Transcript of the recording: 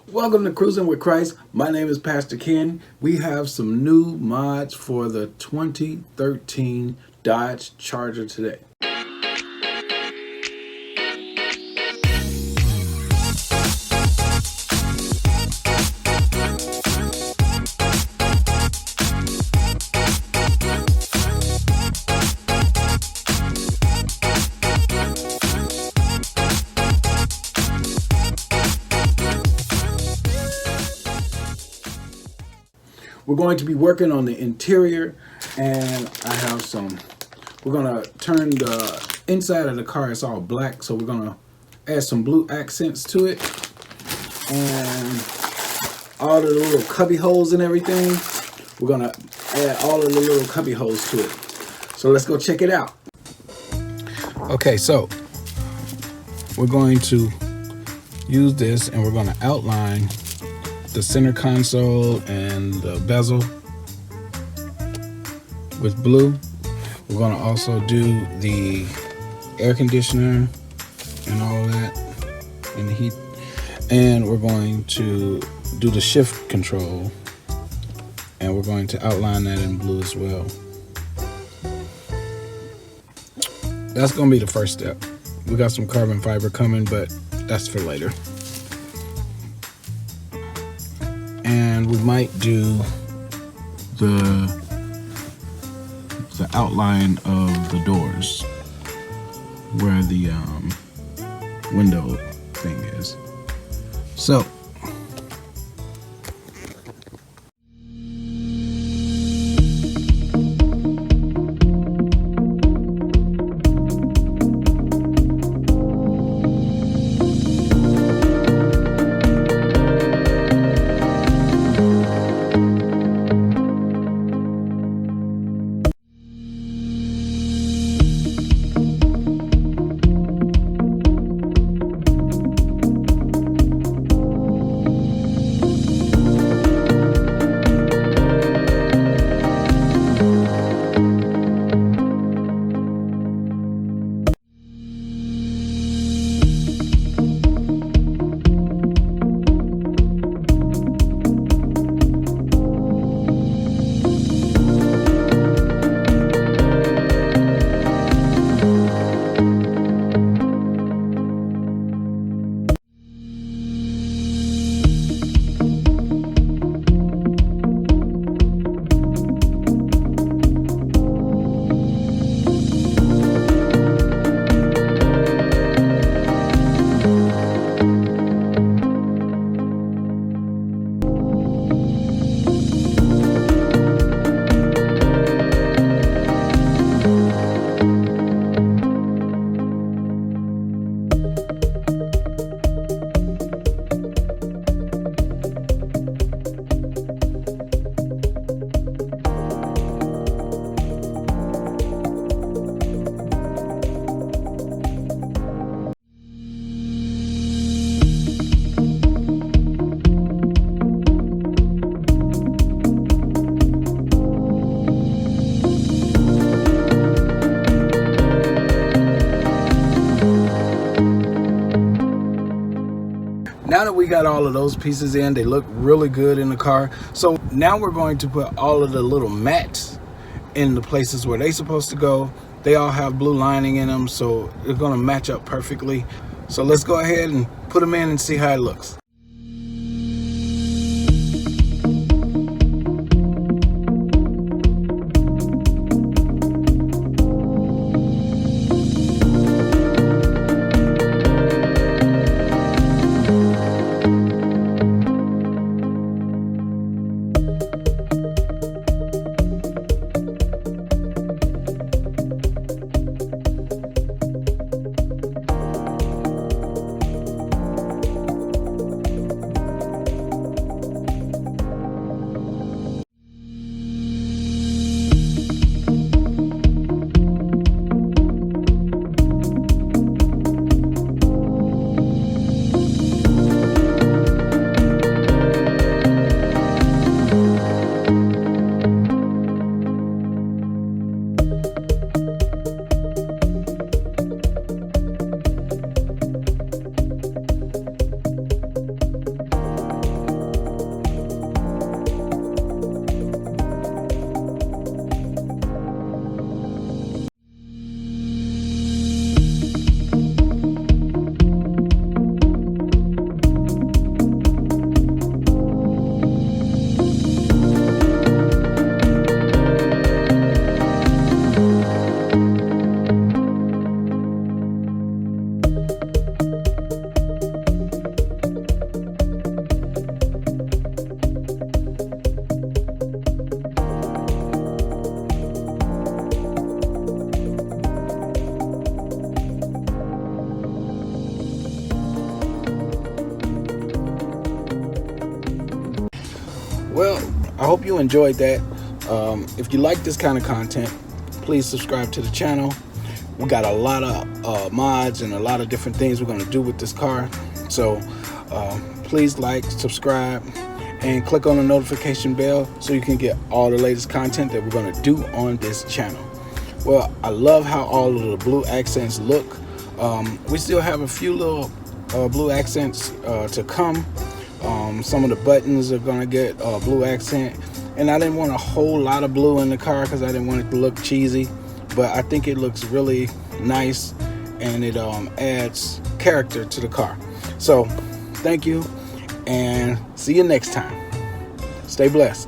Welcome to Cruising with Christ. My name is Pastor Ken. We have some new mods for the 2013 Dodge Charger today. We're going to be working on the interior, and we're going to turn the inside of the car. It's all black, so we're going to add some blue accents to it. And all of the little cubby holes and everything, we're going to add all of the little cubby holes to it. So let's go check it out. Okay, so we're going to use this, and we're going to outline the center console and the bezel with blue. We're going to also do the air conditioner and all that and the heat, and we're going to do the shift control, and we're going to outline that in blue as well. That's going to be the first step. We got some carbon fiber coming, but that's for later. And we might do the outline of the doors where the window thing is. So now that we got all of those pieces in, they look really good in the car. So now we're going to put all of the little mats in the places where they're supposed to go. They all have blue lining in them, so they're going to match up perfectly. So let's go ahead and put them in and see how it looks. Well, I hope you enjoyed that. If you like this kind of content, please subscribe to the channel. We got a lot of mods and a lot of different things we're going to do with this car. So please like, subscribe, and click on the notification bell so you can get all the latest content that we're going to do on this channel. Well, I love how all of the blue accents look. We still have a few little blue accents to come. Some of the buttons are gonna get blue accent, and I didn't want a whole lot of blue in the car because I didn't want it to look cheesy, but I think it looks really nice and it adds character to the car. So thank you, and see you next time. Stay blessed.